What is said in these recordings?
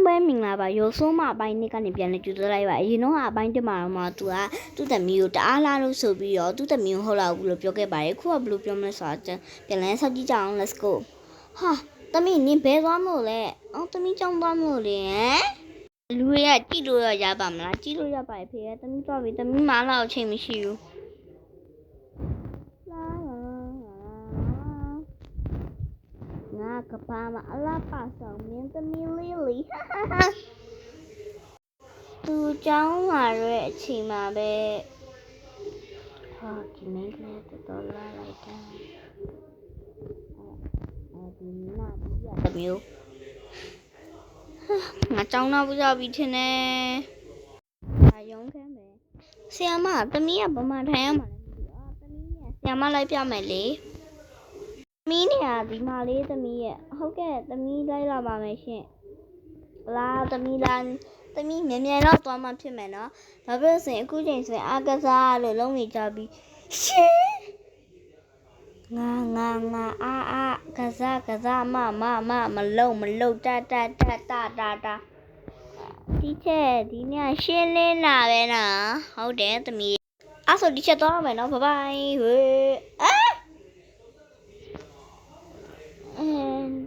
ပဲမင်္ဂလာပါရိုးဆိုးမအပိုင်းနှစ်ကနေပြန်လဲကြိုးလိုက်ပါအရင်တော့အပိုင်းတစ်မှာတော့မှသူကသူ့သမီးကိုတအားလာလို့ဆိုပြီးတော့သူ့သမီးကိုဟုတ်လားဘူးလို့ပြောခဲ့ပါတယ်ခုကဘယ်လိုပြောမလဲဆိုတာပြန်လဲဆောက်ကြည့်ကြအောင် let's go ဟာသမီးနင်ဘဲသွားမလို့လဲအော်သမီးကြောင်းသွားမလို့လေလူတွေကကြည့်လို့ရပါမလားကြည့်လို့ရပါရဲ့ဖေကသမီးသွားပြီသမီးမလာတော့ချိန်မရှိဘူးငါကပါမအလားပါဆောင်မင်းသမီးလေးလီသူကြောင်းလာရဲ့အချိန်မှာပဲဟာဒီမင်းကလေးတော်လာလိုက်တာအဲဒီနာဘူးရတမျိုးငါကြောင်းနာဘူးကြပြီထင်တယ်ဟာရုံးခမ်းပဲဆရာမသမီးကဘာမှထိုင်ရမှာလဲမသိဘူးသမီးနဲ့ဆရာမလိုက်ပြမယ်လေသမီးနေရာဒီမှာလေးသမီးရဲ့ဟုတ်ကဲ့သမီးလိုက်လာပါမယ်ရှင်လားသမီးလားသမီးမြန်မြန်တော့သွားမှဖြစ်မယ်နော်ဘာဖြစ်လို့ဆိုရင်အခုချိန်ဆိုရင်အားကစားလို့လုံးနေကြပြီရှင်ငါအာကစားမလုံတာဒီချက်ဒီညရှင်းလင်းလာပဲနော်ဟုတ်တယ်သမီးအဲ့ဆိုဒီချက်သွားမယ်နော်ဘိုင်ဟေး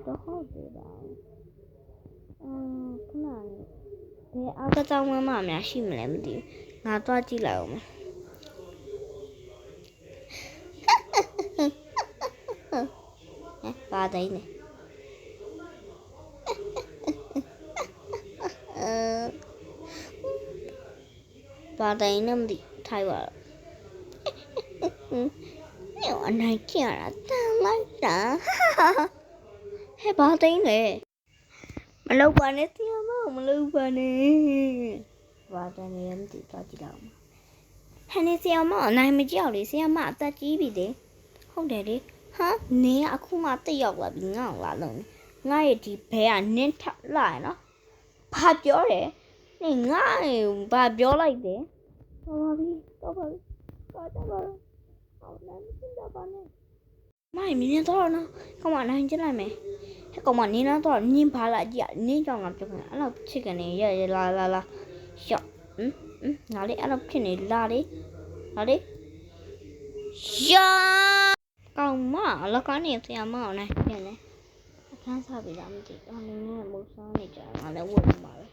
တော့ဟုတ်တယ်ပါခဏလေးဘယ်အားကစားမများရှိမလဲမသိဘူးငါသွားကြည့်လိုက်အောင်ပါတိုင်းနေပါတိုင်းနေမသိထိုင်ပါတော့အနိုင်ကျရတာတန်လိုက်တာဟဲ့ပါတိုင်းလေမလုပ်ပါနဲ့ဆရာမမလုပ်ပါနဲ့ပါတိုင်းနေမသိသွားကြည့်တော့ဟန်နေဆရာမအနိုင်မကြောက်လေဆရာမအသက်ကြီးပြီလေဟုတ်တယ်လေဟာနင်းကအခုမှတက်ရောက်လာပြီငါ့ကိုလာလုံးငါရဲ့ဒီဘဲကနင်းထလာရနော်ဘာပြောတယ်နင်ငါ့ကိုဘာပြောလိုက်တယ်တော်ပါပြီသွားကြပါတော့ဟုတ်လားမသိတော့ပါနဲ့မိုင်မင်းတော့နော်ကောင်မနိုင်ကြလိုက်မယ်ဟဲ့ကောင်မနင်းတော့နင်းဘာလာကြည့်နင်းကြောင်ကပြောတယ်အဲ့လိုချစ်ကနေရလာရှော့ငါလေးအဲ့လိုဖြစ်နေလာလေယာကောင်မလကနေဆရာမအောင်နိုင်ပြန်လေအခန်းစားပြီလားမသိဘူးနင်းနဲ့မိုးစားနေကြငါလည်းဝတ်နေပါပဲ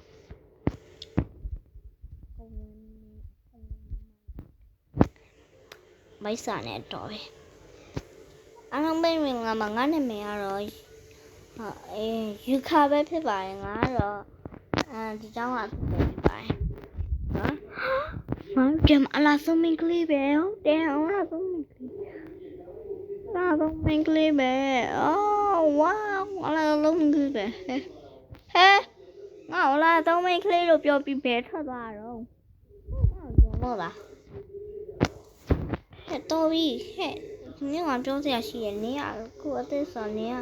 မိုက်စာနဲ့တော့ပဲအားလုံးပဲငါမငါနဲ့မရတော့ယူခါပဲဖြစ်ပါတယ်ငါတော့ဒီကြောင်းကဖြစ်ပါတယ်နော်ငါကြမ်းအလားဆုံးမင်းကလေးပဲဟုတ်တယ်အလားဆုံးမင်းကလေးပဲအော်ဝါအလားဆုံးမင်းကလေးပဲဟဲငါအလားဆုံးမင်းကလေးလို့ပြောပြီးဘယ်ထွက်သွားတော့ဟုတ်လားဟဲ့တော်ပြီဟဲ့နင်ကပြောစရာရှိရဲ့နင်ကခုအသက်ဆိုနင်က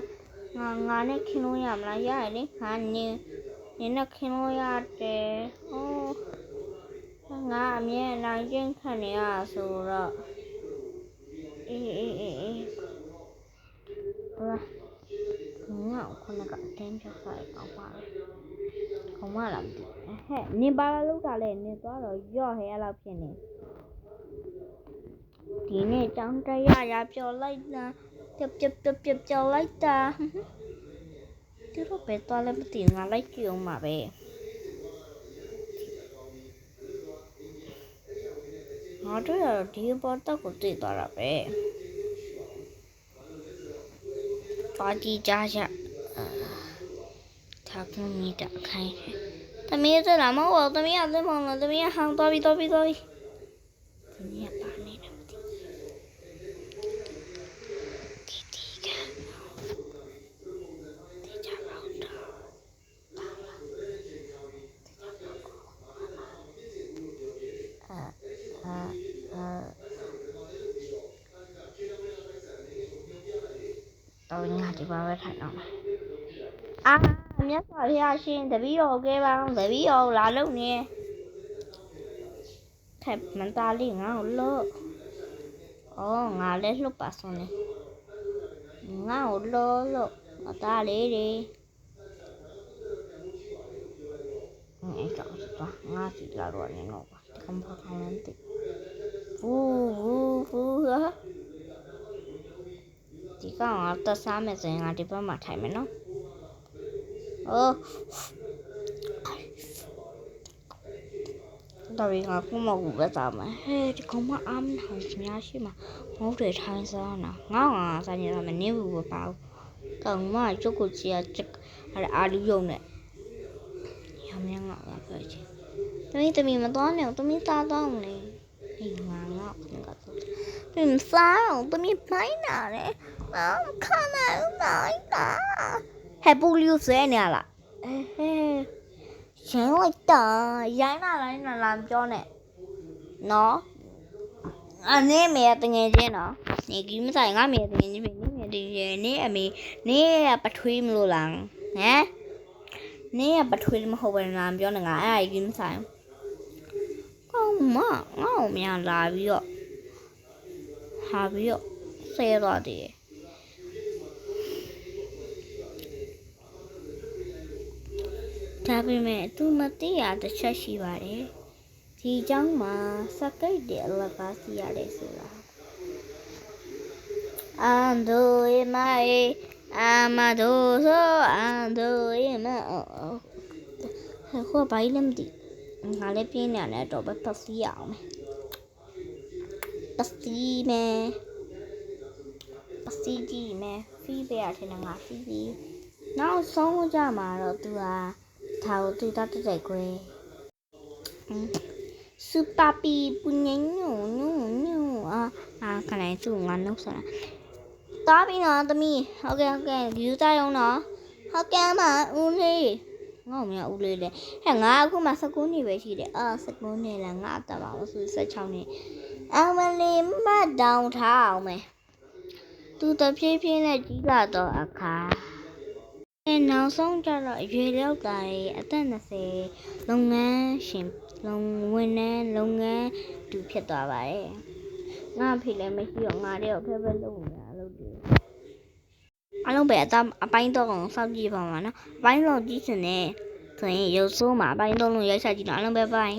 ငါနဲ့ခင်းလို့ရမလားရတယ်လေငါနင်နဲ့ခင်းလို့ရတယ်ဟောငါအမြဲနိုင်ချင်းခံနေရဆိုတော့အေးငါခုနကအတင်းပြောဆိုင်အောင်ပါလေခေါမလာမသိဟဲ့နင်ပါလာလို့ကလည်းနင်သွားတော့ရော့ဟဲအဲ့လောက်ဖြစ်နေဒီနေ့ចောင်းတရားရပြောလိုက်တာပြောလိုက်တာသူတို့ပဲသွားလည်းမသိငါလိုက်ကြည့်အောင်ပါပဲငါတို့ရဒီပေါ်တော့ကိုတွေ့သွားတာပဲပါတီကြထားကမိတာခိုင်းသမီးတက်လာမဟုတ်သမီးကလက်မောင်းလို့သမီးကဟောင်းသွားပြီသမီးကပါနေတယ်တော့ညဒီပါပဲထိုင်အောင်မြတ်စွာဘုရားရှင်တပည့်တော်ကဲပါတပည့်တော်လာလို့နေထက်မန်သားလေးငါ့ကိုလို့ငါလည်းလှုပ်ပါဆုံးနေငါ့ကိုလို့မသားလေးတွေ သွားငါစီလာတော့နေတော့ပါဒီကောင်ဖောက်ထောင်းလမ်းတိဘူးဒီကောင်ကတက်စားမယ်ဆိုရင်ငါဒီဘက်မှာထိုင်မယ်နော်တော်ရီကခုမှဘူးပဲစားမယ်ဟဲ့ဒီကောင်မအားမထောင်များရှိမှာမဟုတ်တယ်ထိုင်စားနာငါစားနေတော့မနေဘူးပဲပါကောင်မကျုပ်ကိုကြည့်ရအာလူယုံနဲ့ရမင်းငါပြောချင်တမီမတော်နဲ့တမီစားတော့နေဟိငါခဏကတော့တမီစားအောင်တမီပိုင်းနာတယ်ခါနာဦးနိုင်တာဟဲ့ပူလီယိုဆဲနေလားဟဲ့ရမ်းလိုက်တာရိုင်းလာပြောနဲ့နော်အနေမေတငယ်ချင်းနော်နေကြီးမဆိုင်ငါမေတငယ်ချင်းပဲနေတငယ်နေအမေနေပထွေးမလို့လားဟမ်နေပထွေးမဟုတ်ဘူးလားပြောနေငါအဲ့ကြီးမဆိုင်ကောင်းမငါ့ကိုမြန်လာပြီးတော့ဟာပြီးတော့ဆဲသွားတယ်ဒါပေမဲ့သူမသိရတစ်ချက်ရှိပါတယ်ဒီเจ้าမှာစကိတ်တယ်လက်ပါစီရတယ်ဆိုတာအန်ဒိုယမိုင်အမဒိုဆိုအန်ဒိုယမိုင်ဟိုဘာလဲမသိငါလည်းပြင်းနေတယ်တော့ပတ်စီရအောင်ပတ်စီကြီးမယ်ဖီးပေးရတယ်ငါဖီးပြီးနောက်ဆုံးကြမှာတော့သူကဒါကိုသူတတ်တဲ့ကွယ်စူပါပီပူညညခဏသူငါနှုတ်ဆက်တာပြီနော်သမီးဟုတ်ကဲ့ယူသားရုံနော်ဟုတ်ကဲ့မဦးလေးငါ့မရဦးလေးလေဟဲ့ငါအခုမှ19နှစ်ပဲရှိတယ်19နှစ်လားငါတက်ပါအောင်ဆို16နှစ်အမလေးမတောင်ထားအောင်မယ်သူတဖြည်းဖြည်းနဲ့ကြီးလာတော့အခါနောက်ဆုံးကျတော့အရွယ်ရောက်တာအသက်20လုပ်ငန်းရှင်ဝန်ထမ်းလုပ်ငန်းတူဖြစ်သွားပါတယ်ငါဖေလည်းမရှိတော့ငါတည်းကိုဖဲလုပ်နေတာလုပ်တယ်အလုံးပဲအပိုင်းတော့အောင်စောင့်ကြည့်ပါမှာနော်အပိုင်းတော့ကြည့်စင်နေဆိုရင်ရုပ်ဆိုးမှာအပိုင်းတော့လုံးရိုက်ချကြည့်တော့အလုံးပဲပိုင်း